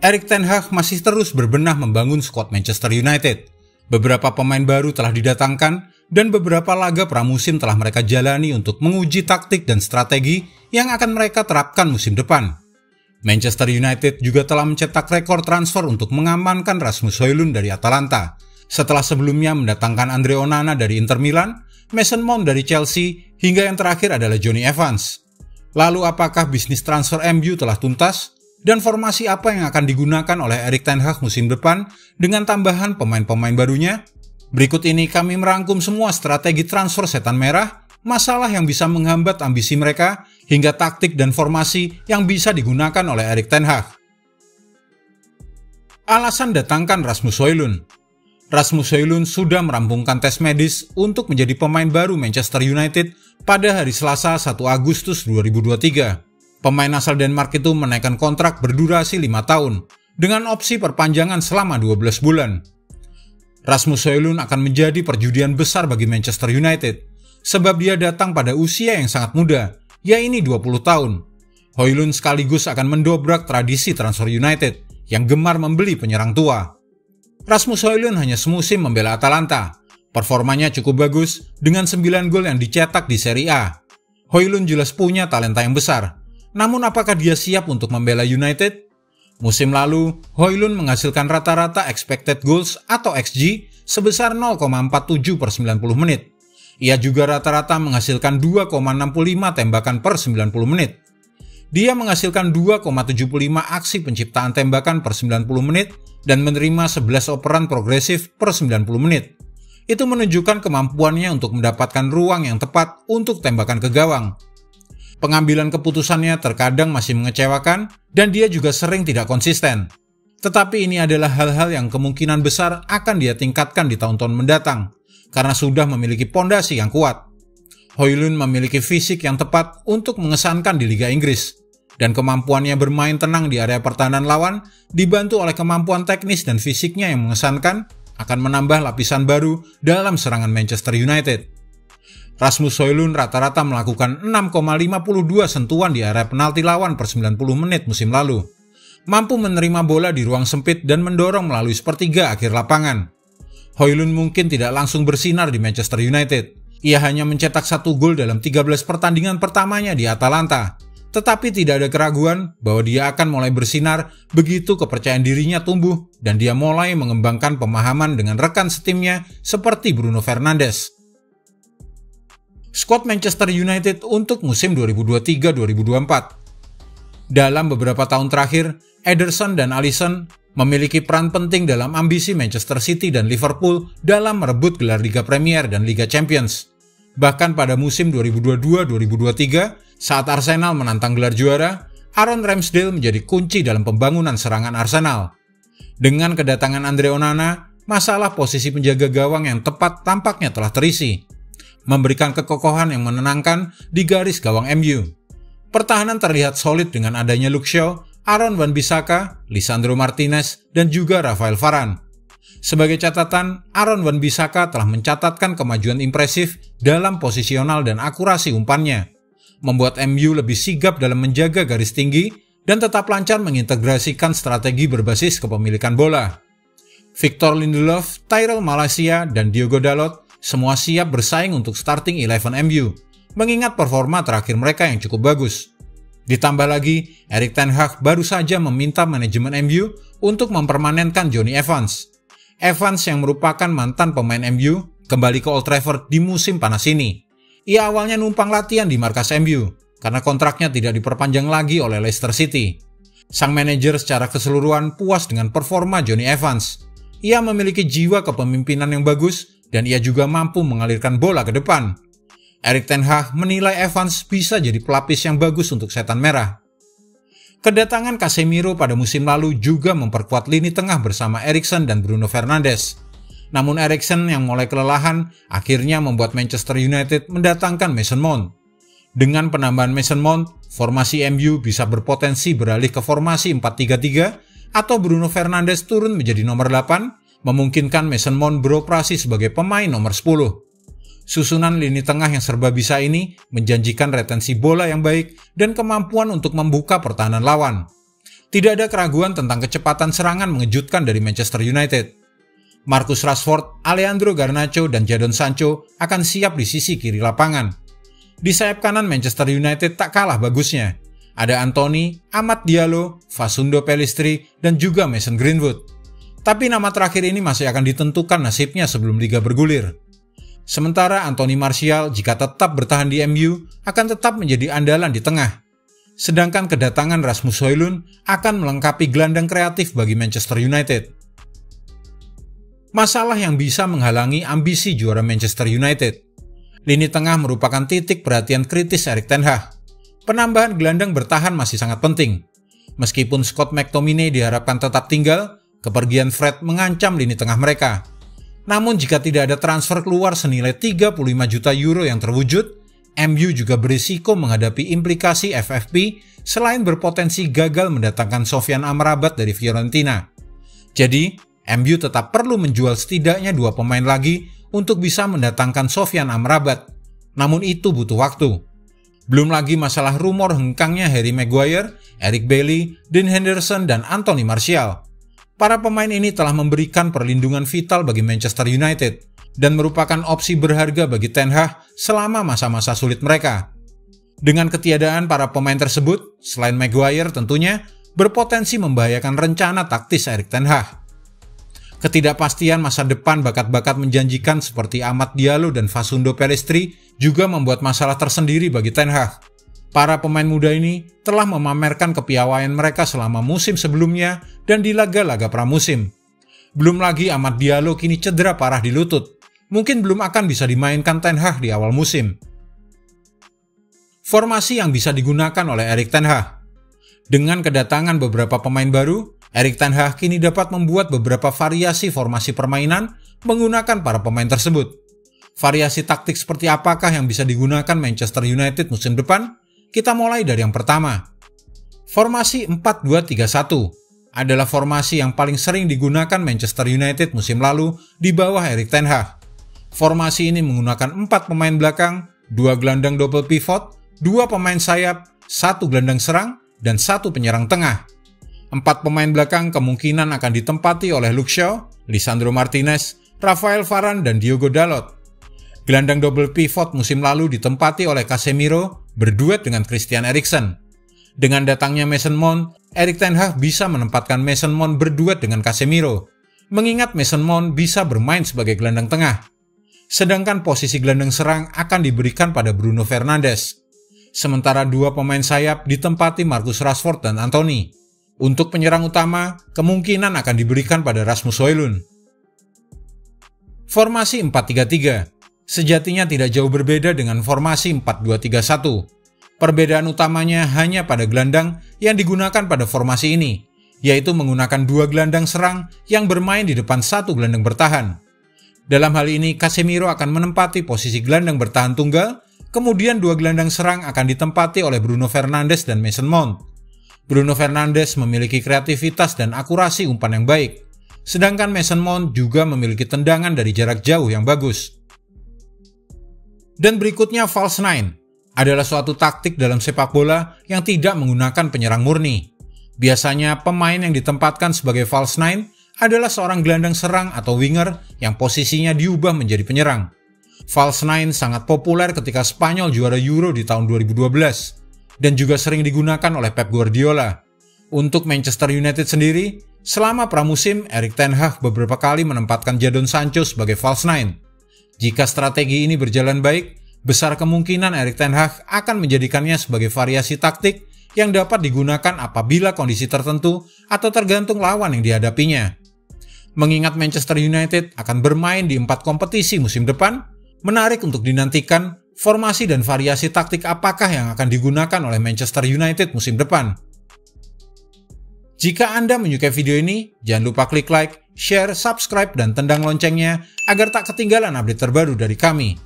Erik ten Hag masih terus berbenah membangun skuad Manchester United. Beberapa pemain baru telah didatangkan dan beberapa laga pramusim telah mereka jalani untuk menguji taktik dan strategi yang akan mereka terapkan musim depan. Manchester United juga telah mencetak rekor transfer untuk mengamankan Rasmus Højlund dari Atalanta, setelah sebelumnya mendatangkan Andre Onana dari Inter Milan, Mason Mount dari Chelsea, hingga yang terakhir adalah Jonny Evans. Lalu apakah bisnis transfer MU telah tuntas? Dan formasi apa yang akan digunakan oleh Erik ten Hag musim depan dengan tambahan pemain-pemain barunya? Berikut ini kami merangkum semua strategi transfer setan merah, masalah yang bisa menghambat ambisi mereka, hingga taktik dan formasi yang bisa digunakan oleh Erik ten Hag. Alasan datangkan Rasmus Højlund. Rasmus Højlund sudah merampungkan tes medis untuk menjadi pemain baru Manchester United pada hari Selasa 1 Agustus 2023. Pemain asal Denmark itu menaikkan kontrak berdurasi 5 tahun dengan opsi perpanjangan selama 12 bulan. Rasmus Højlund akan menjadi perjudian besar bagi Manchester United sebab dia datang pada usia yang sangat muda, yaitu 20 tahun. Højlund sekaligus akan mendobrak tradisi transfer United yang gemar membeli penyerang tua. Rasmus Højlund hanya semusim membela Atalanta. Performanya cukup bagus dengan 9 gol yang dicetak di Serie A. Højlund jelas punya talenta yang besar. Namun apakah dia siap untuk membela United? Musim lalu, Højlund menghasilkan rata-rata expected goals atau XG sebesar 0,47 per 90 menit. Ia juga rata-rata menghasilkan 2,65 tembakan per 90 menit. Dia menghasilkan 2,75 aksi penciptaan tembakan per 90 menit dan menerima 11 operan progresif per 90 menit. Itu menunjukkan kemampuannya untuk mendapatkan ruang yang tepat untuk tembakan ke gawang. Pengambilan keputusannya terkadang masih mengecewakan dan dia juga sering tidak konsisten. Tetapi ini adalah hal-hal yang kemungkinan besar akan dia tingkatkan di tahun-tahun mendatang karena sudah memiliki pondasi yang kuat. Højlund memiliki fisik yang tepat untuk mengesankan di Liga Inggris dan kemampuannya bermain tenang di area pertahanan lawan dibantu oleh kemampuan teknis dan fisiknya yang mengesankan akan menambah lapisan baru dalam serangan Manchester United. Rasmus Højlund rata-rata melakukan 6,52 sentuhan di area penalti lawan per 90 menit musim lalu. Mampu menerima bola di ruang sempit dan mendorong melalui sepertiga akhir lapangan. Højlund mungkin tidak langsung bersinar di Manchester United. Ia hanya mencetak 1 gol dalam 13 pertandingan pertamanya di Atalanta. Tetapi tidak ada keraguan bahwa dia akan mulai bersinar begitu kepercayaan dirinya tumbuh dan dia mulai mengembangkan pemahaman dengan rekan setimnya seperti Bruno Fernandes. Skuad Manchester United untuk musim 2023-2024. Dalam beberapa tahun terakhir, Ederson dan Alisson memiliki peran penting dalam ambisi Manchester City dan Liverpool dalam merebut gelar Liga Premier dan Liga Champions. Bahkan pada musim 2022-2023, saat Arsenal menantang gelar juara, Aaron Ramsdale menjadi kunci dalam pembangunan serangan Arsenal. Dengan kedatangan Andre Onana, masalah posisi penjaga gawang yang tepat tampaknya telah terisi, memberikan kekokohan yang menenangkan di garis gawang MU. Pertahanan terlihat solid dengan adanya Luke Shaw, Aaron Wan-Bissaka, Lisandro Martinez, dan juga Rafael Varane. Sebagai catatan, Aaron Wan-Bissaka telah mencatatkan kemajuan impresif dalam posisional dan akurasi umpannya, membuat MU lebih sigap dalam menjaga garis tinggi dan tetap lancar mengintegrasikan strategi berbasis kepemilikan bola. Victor Lindelof, Tyrell Malacia, dan Diogo Dalot semua siap bersaing untuk starting 11 MU, mengingat performa terakhir mereka yang cukup bagus. Ditambah lagi, Erik ten Hag baru saja meminta manajemen MU untuk mempermanenkan Jonny Evans. Evans yang merupakan mantan pemain MU kembali ke Old Trafford di musim panas ini. Ia awalnya numpang latihan di markas MU karena kontraknya tidak diperpanjang lagi oleh Leicester City. Sang manajer secara keseluruhan puas dengan performa Jonny Evans. Ia memiliki jiwa kepemimpinan yang bagus dan ia juga mampu mengalirkan bola ke depan. Erik ten Hag menilai Evans bisa jadi pelapis yang bagus untuk setan merah. Kedatangan Casemiro pada musim lalu juga memperkuat lini tengah bersama Eriksen dan Bruno Fernandes. Namun Eriksen yang mulai kelelahan akhirnya membuat Manchester United mendatangkan Mason Mount. Dengan penambahan Mason Mount, formasi MU bisa berpotensi beralih ke formasi 4-3-3 atau Bruno Fernandes turun menjadi nomor 8, memungkinkan Mason Mount beroperasi sebagai pemain nomor 10. Susunan lini tengah yang serba bisa ini menjanjikan retensi bola yang baik dan kemampuan untuk membuka pertahanan lawan. Tidak ada keraguan tentang kecepatan serangan mengejutkan dari Manchester United. Marcus Rashford, Alejandro Garnacho, dan Jadon Sancho akan siap di sisi kiri lapangan. Di sayap kanan Manchester United tak kalah bagusnya. Ada Anthony, Amad Diallo, Facundo Pellistri, dan juga Mason Greenwood. Tapi nama terakhir ini masih akan ditentukan nasibnya sebelum liga bergulir. Sementara Anthony Martial jika tetap bertahan di MU akan tetap menjadi andalan di tengah. Sedangkan kedatangan Rasmus Højlund akan melengkapi gelandang kreatif bagi Manchester United. Masalah yang bisa menghalangi ambisi juara Manchester United. Lini tengah merupakan titik perhatian kritis Erik ten Hag. Penambahan gelandang bertahan masih sangat penting. Meskipun Scott McTominay diharapkan tetap tinggal, kepergian Fred mengancam lini tengah mereka. Namun jika tidak ada transfer keluar senilai 35 juta euro yang terwujud, MU juga berisiko menghadapi implikasi FFP selain berpotensi gagal mendatangkan Sofyan Amrabat dari Fiorentina. Jadi, MU tetap perlu menjual setidaknya 2 pemain lagi untuk bisa mendatangkan Sofyan Amrabat. Namun itu butuh waktu. Belum lagi masalah rumor hengkangnya Harry Maguire, Eric Bailly, Dean Henderson, dan Anthony Martial. Para pemain ini telah memberikan perlindungan vital bagi Manchester United dan merupakan opsi berharga bagi ten Hag selama masa-masa sulit mereka. Dengan ketiadaan para pemain tersebut, selain Maguire tentunya, berpotensi membahayakan rencana taktis Erik ten Hag. Ketidakpastian masa depan bakat-bakat menjanjikan seperti Amad Diallo dan Facundo Pellistri juga membuat masalah tersendiri bagi ten Hag. Para pemain muda ini telah memamerkan kepiawaian mereka selama musim sebelumnya dan di laga-laga pramusim. Belum lagi Amad Diallo kini cedera parah di lutut. Mungkin belum akan bisa dimainkan ten Hag di awal musim. Formasi yang bisa digunakan oleh Erik ten Hag. Dengan kedatangan beberapa pemain baru, Erik ten Hag kini dapat membuat beberapa variasi formasi permainan menggunakan para pemain tersebut. Variasi taktik seperti apakah yang bisa digunakan Manchester United musim depan? Kita mulai dari yang pertama. Formasi 4-2-3-1 adalah formasi yang paling sering digunakan Manchester United musim lalu di bawah Erik ten Hag. Formasi ini menggunakan 4 pemain belakang, 2 gelandang double pivot, 2 pemain sayap, 1 gelandang serang, dan 1 penyerang tengah. 4 pemain belakang kemungkinan akan ditempati oleh Luke Shaw, Lisandro Martinez, Rafael Varane, dan Diogo Dalot. Gelandang double pivot musim lalu ditempati oleh Casemiro berduet dengan Christian Eriksen. Dengan datangnya Mason Mount, Erik ten Hag bisa menempatkan Mason Mount berduet dengan Casemiro, mengingat Mason Mount bisa bermain sebagai gelandang tengah. Sedangkan posisi gelandang serang akan diberikan pada Bruno Fernandes. Sementara 2 pemain sayap ditempati Marcus Rashford dan Anthony. Untuk penyerang utama, kemungkinan akan diberikan pada Rasmus Højlund. Formasi 4-3-3 sejatinya tidak jauh berbeda dengan formasi 4-2-3-1. Perbedaan utamanya hanya pada gelandang yang digunakan pada formasi ini, yaitu menggunakan 2 gelandang serang yang bermain di depan 1 gelandang bertahan. Dalam hal ini, Casemiro akan menempati posisi gelandang bertahan tunggal, kemudian 2 gelandang serang akan ditempati oleh Bruno Fernandes dan Mason Mount. Bruno Fernandes memiliki kreativitas dan akurasi umpan yang baik, sedangkan Mason Mount juga memiliki tendangan dari jarak jauh yang bagus. Dan berikutnya false nine adalah suatu taktik dalam sepak bola yang tidak menggunakan penyerang murni. Biasanya pemain yang ditempatkan sebagai false nine adalah seorang gelandang serang atau winger yang posisinya diubah menjadi penyerang. False nine sangat populer ketika Spanyol juara Euro di tahun 2012 dan juga sering digunakan oleh Pep Guardiola. Untuk Manchester United sendiri, selama pramusim Erik ten Hag beberapa kali menempatkan Jadon Sancho sebagai false nine. Jika strategi ini berjalan baik, besar kemungkinan Erik ten Hag akan menjadikannya sebagai variasi taktik yang dapat digunakan apabila kondisi tertentu atau tergantung lawan yang dihadapinya. Mengingat Manchester United akan bermain di 4 kompetisi musim depan, menarik untuk dinantikan formasi dan variasi taktik apakah yang akan digunakan oleh Manchester United musim depan. Jika Anda menyukai video ini, jangan lupa klik like, share, subscribe, dan tendang loncengnya agar tak ketinggalan update terbaru dari kami.